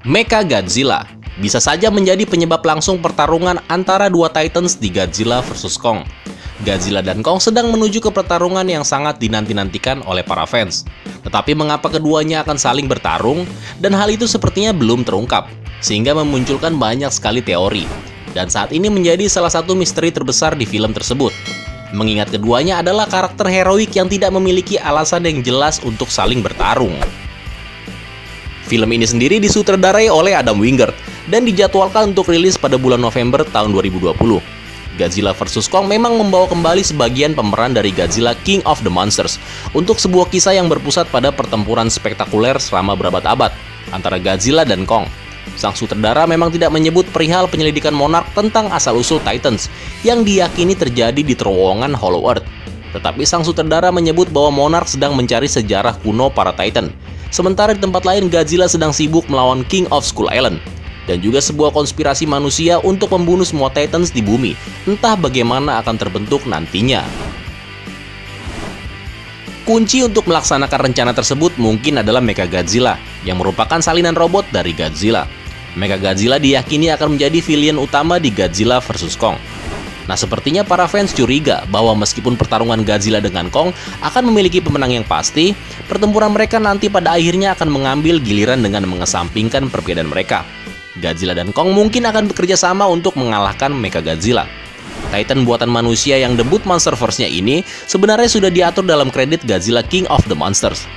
Mechagodzilla bisa saja menjadi penyebab langsung pertarungan antara dua Titans di Godzilla vs Kong. Godzilla dan Kong sedang menuju ke pertarungan yang sangat dinanti-nantikan oleh para fans. Tetapi mengapa keduanya akan saling bertarung? Dan hal itu sepertinya belum terungkap, sehingga memunculkan banyak sekali teori. Dan saat ini menjadi salah satu misteri terbesar di film tersebut. Mengingat keduanya adalah karakter heroik yang tidak memiliki alasan yang jelas untuk saling bertarung. Film ini sendiri disutradarai oleh Adam Wingard dan dijadwalkan untuk rilis pada bulan November tahun 2020. Godzilla vs Kong memang membawa kembali sebagian pemeran dari Godzilla King of the Monsters untuk sebuah kisah yang berpusat pada pertempuran spektakuler selama berabad-abad antara Godzilla dan Kong. Sang sutradara memang tidak menyebut perihal penyelidikan Monarch tentang asal-usul Titans yang diyakini terjadi di terowongan Hollow Earth. Tetapi sang sutradara menyebut bahwa Monarch sedang mencari sejarah kuno para Titan. Sementara di tempat lain Godzilla sedang sibuk melawan King of Skull Island. Dan juga sebuah konspirasi manusia untuk membunuh semua Titans di bumi. Entah bagaimana akan terbentuk nantinya. Kunci untuk melaksanakan rencana tersebut mungkin adalah Mechagodzilla, yang merupakan salinan robot dari Godzilla. Mechagodzilla diyakini akan menjadi villain utama di Godzilla vs Kong. Nah, sepertinya para fans curiga bahwa meskipun pertarungan Godzilla dengan Kong akan memiliki pemenang yang pasti, pertempuran mereka nanti pada akhirnya akan mengambil giliran dengan mengesampingkan perbedaan mereka. Godzilla dan Kong mungkin akan bekerja sama untuk mengalahkan Mechagodzilla. Titan buatan manusia yang debut Monsterverse-nya ini sebenarnya sudah diatur dalam kredit Godzilla King of the Monsters.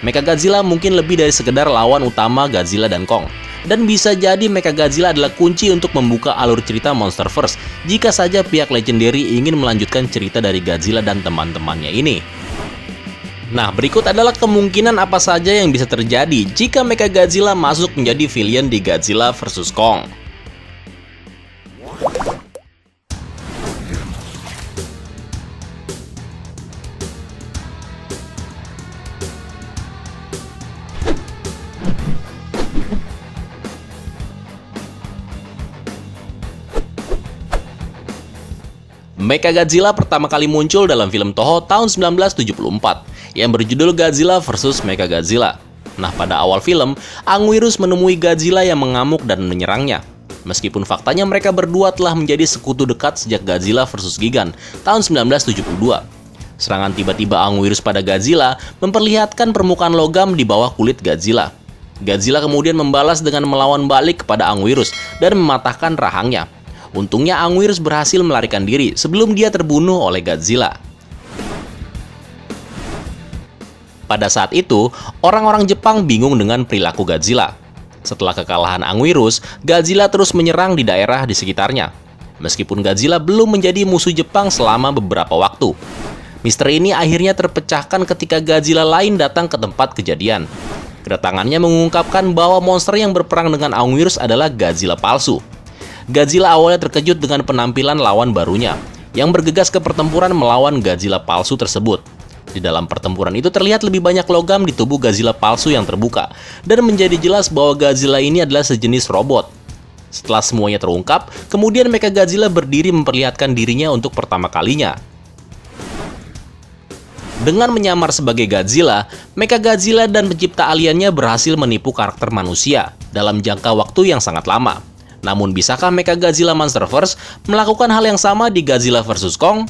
Mechagodzilla mungkin lebih dari sekedar lawan utama Godzilla dan Kong. Dan bisa jadi Mechagodzilla adalah kunci untuk membuka alur cerita Monsterverse jika saja pihak Legendary ingin melanjutkan cerita dari Godzilla dan teman-temannya ini. Nah, berikut adalah kemungkinan apa saja yang bisa terjadi jika Mechagodzilla masuk menjadi villain di Godzilla vs Kong. Mechagodzilla pertama kali muncul dalam film Toho tahun 1974 yang berjudul Godzilla vs Mechagodzilla. Nah, pada awal film, Anguirus menemui Godzilla yang mengamuk dan menyerangnya. Meskipun faktanya mereka berdua telah menjadi sekutu dekat sejak Godzilla vs Gigan tahun 1972. Serangan tiba-tiba Anguirus pada Godzilla memperlihatkan permukaan logam di bawah kulit Godzilla. Godzilla kemudian membalas dengan melawan balik kepada Anguirus dan mematahkan rahangnya. Untungnya Anguirus berhasil melarikan diri sebelum dia terbunuh oleh Godzilla. Pada saat itu, orang-orang Jepang bingung dengan perilaku Godzilla. Setelah kekalahan Anguirus, Godzilla terus menyerang di daerah di sekitarnya. Meskipun Godzilla belum menjadi musuh Jepang selama beberapa waktu. Misteri ini akhirnya terpecahkan ketika Godzilla lain datang ke tempat kejadian. Kedatangannya mengungkapkan bahwa monster yang berperang dengan Anguirus adalah Godzilla palsu. Godzilla awalnya terkejut dengan penampilan lawan barunya, yang bergegas ke pertempuran melawan Godzilla palsu tersebut. Di dalam pertempuran itu terlihat lebih banyak logam di tubuh Godzilla palsu yang terbuka, dan menjadi jelas bahwa Godzilla ini adalah sejenis robot. Setelah semuanya terungkap, kemudian Mechagodzilla berdiri memperlihatkan dirinya untuk pertama kalinya. Dengan menyamar sebagai Godzilla, Mechagodzilla dan pencipta aliennya berhasil menipu karakter manusia dalam jangka waktu yang sangat lama. Namun bisakah Mechagodzilla Monsterverse melakukan hal yang sama di Godzilla vs Kong?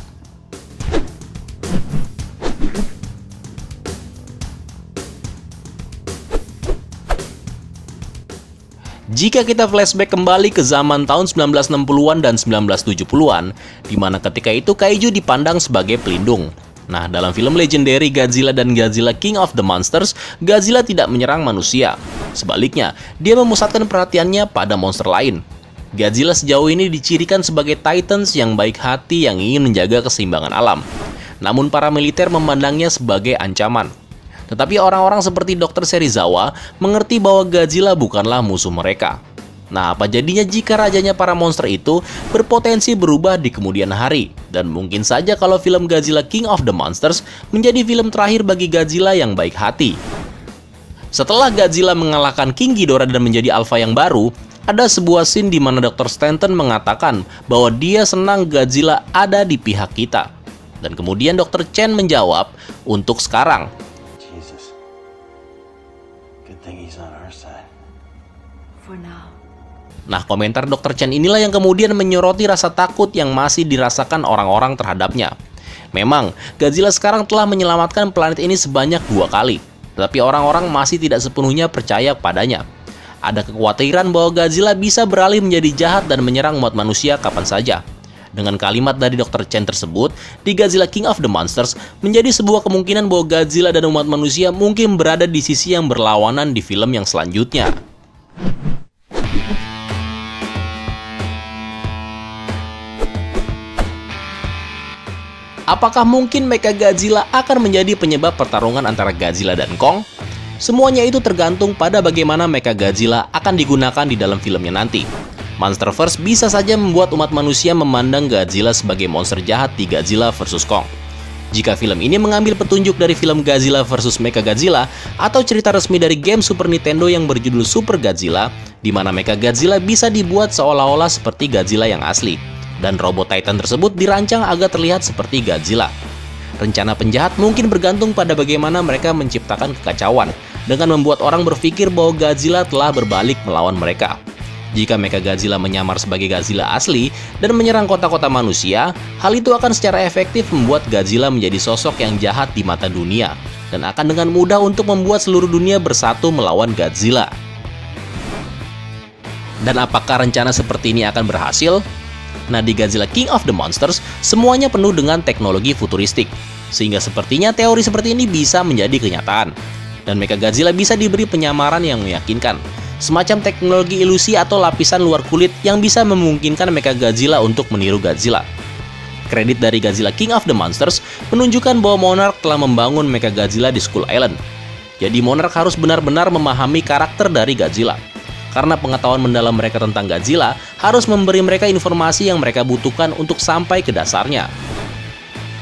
Jika kita flashback kembali ke zaman tahun 1960-an dan 1970-an, di mana ketika itu kaiju dipandang sebagai pelindung. Nah, dalam film Legendary Godzilla dan Godzilla King of the Monsters, Godzilla tidak menyerang manusia. Sebaliknya, dia memusatkan perhatiannya pada monster lain. Godzilla sejauh ini dicirikan sebagai Titans yang baik hati yang ingin menjaga keseimbangan alam. Namun para militer memandangnya sebagai ancaman. Tetapi orang-orang seperti Dr. Serizawa mengerti bahwa Godzilla bukanlah musuh mereka. Nah, apa jadinya jika rajanya para monster itu berpotensi berubah di kemudian hari? Dan mungkin saja kalau film Godzilla King of the Monsters menjadi film terakhir bagi Godzilla yang baik hati. Setelah Godzilla mengalahkan King Ghidorah dan menjadi alpha yang baru, ada sebuah scene di mana Dr. Stanton mengatakan bahwa dia senang Godzilla ada di pihak kita. Dan kemudian Dr. Chen menjawab, untuk sekarang. Jesus. Good thing he's on our side. for now. Nah, komentar Dr. Chen inilah yang kemudian menyoroti rasa takut yang masih dirasakan orang-orang terhadapnya. Memang, Godzilla sekarang telah menyelamatkan planet ini sebanyak 2 kali, tetapi orang-orang masih tidak sepenuhnya percaya padanya. Ada kekhawatiran bahwa Godzilla bisa beralih menjadi jahat dan menyerang umat manusia kapan saja. Dengan kalimat dari Dr. Chen tersebut, di Godzilla King of the Monsters menjadi sebuah kemungkinan bahwa Godzilla dan umat manusia mungkin berada di sisi yang berlawanan di film yang selanjutnya. Apakah mungkin Mechagodzilla akan menjadi penyebab pertarungan antara Godzilla dan Kong? Semuanya itu tergantung pada bagaimana Mechagodzilla akan digunakan di dalam filmnya nanti. Monsterverse bisa saja membuat umat manusia memandang Godzilla sebagai monster jahat di Godzilla vs Kong. Jika film ini mengambil petunjuk dari film Godzilla vs Mechagodzilla atau cerita resmi dari game Super Nintendo yang berjudul Super Godzilla, di mana Mechagodzilla bisa dibuat seolah-olah seperti Godzilla yang asli, dan robot Titan tersebut dirancang agar terlihat seperti Godzilla. Rencana penjahat mungkin bergantung pada bagaimana mereka menciptakan kekacauan, dengan membuat orang berpikir bahwa Godzilla telah berbalik melawan mereka. Jika Mechagodzilla menyamar sebagai Godzilla asli dan menyerang kota-kota manusia, hal itu akan secara efektif membuat Godzilla menjadi sosok yang jahat di mata dunia, dan akan dengan mudah untuk membuat seluruh dunia bersatu melawan Godzilla. Dan apakah rencana seperti ini akan berhasil? Nah, di Godzilla King of the Monsters, semuanya penuh dengan teknologi futuristik, sehingga sepertinya teori seperti ini bisa menjadi kenyataan. Dan Mechagodzilla bisa diberi penyamaran yang meyakinkan, semacam teknologi ilusi atau lapisan luar kulit yang bisa memungkinkan Mechagodzilla untuk meniru Godzilla. Kredit dari Godzilla King of the Monsters menunjukkan bahwa Monarch telah membangun Mechagodzilla di Skull Island. Jadi Monarch harus benar-benar memahami karakter dari Godzilla, karena pengetahuan mendalam mereka tentang Godzilla harus memberi mereka informasi yang mereka butuhkan untuk sampai ke dasarnya.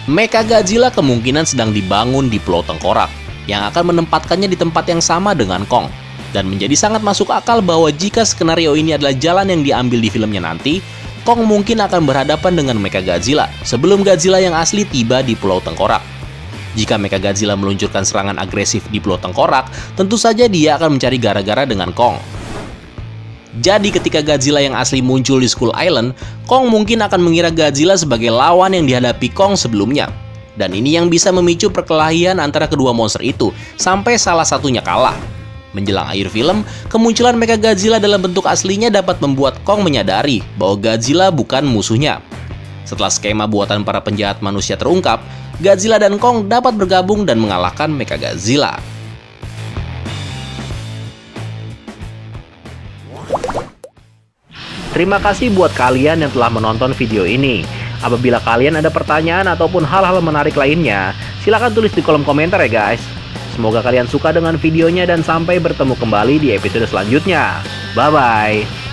Mechagodzilla kemungkinan sedang dibangun di Pulau Tengkorak, yang akan menempatkannya di tempat yang sama dengan Kong. Dan menjadi sangat masuk akal bahwa jika skenario ini adalah jalan yang diambil di filmnya nanti, Kong mungkin akan berhadapan dengan Mechagodzilla sebelum Godzilla yang asli tiba di Pulau Tengkorak. Jika Mechagodzilla meluncurkan serangan agresif di Pulau Tengkorak, tentu saja dia akan mencari gara-gara dengan Kong. Jadi ketika Godzilla yang asli muncul di Skull Island, Kong mungkin akan mengira Godzilla sebagai lawan yang dihadapi Kong sebelumnya. Dan ini yang bisa memicu perkelahian antara kedua monster itu, sampai salah satunya kalah. Menjelang akhir film, kemunculan Mechagodzilla dalam bentuk aslinya dapat membuat Kong menyadari bahwa Godzilla bukan musuhnya. Setelah skema buatan para penjahat manusia terungkap, Godzilla dan Kong dapat bergabung dan mengalahkan Mechagodzilla. Terima kasih buat kalian yang telah menonton video ini. Apabila kalian ada pertanyaan ataupun hal-hal menarik lainnya, silahkan tulis di kolom komentar ya guys. Semoga kalian suka dengan videonya dan sampai bertemu kembali di episode selanjutnya. Bye-bye.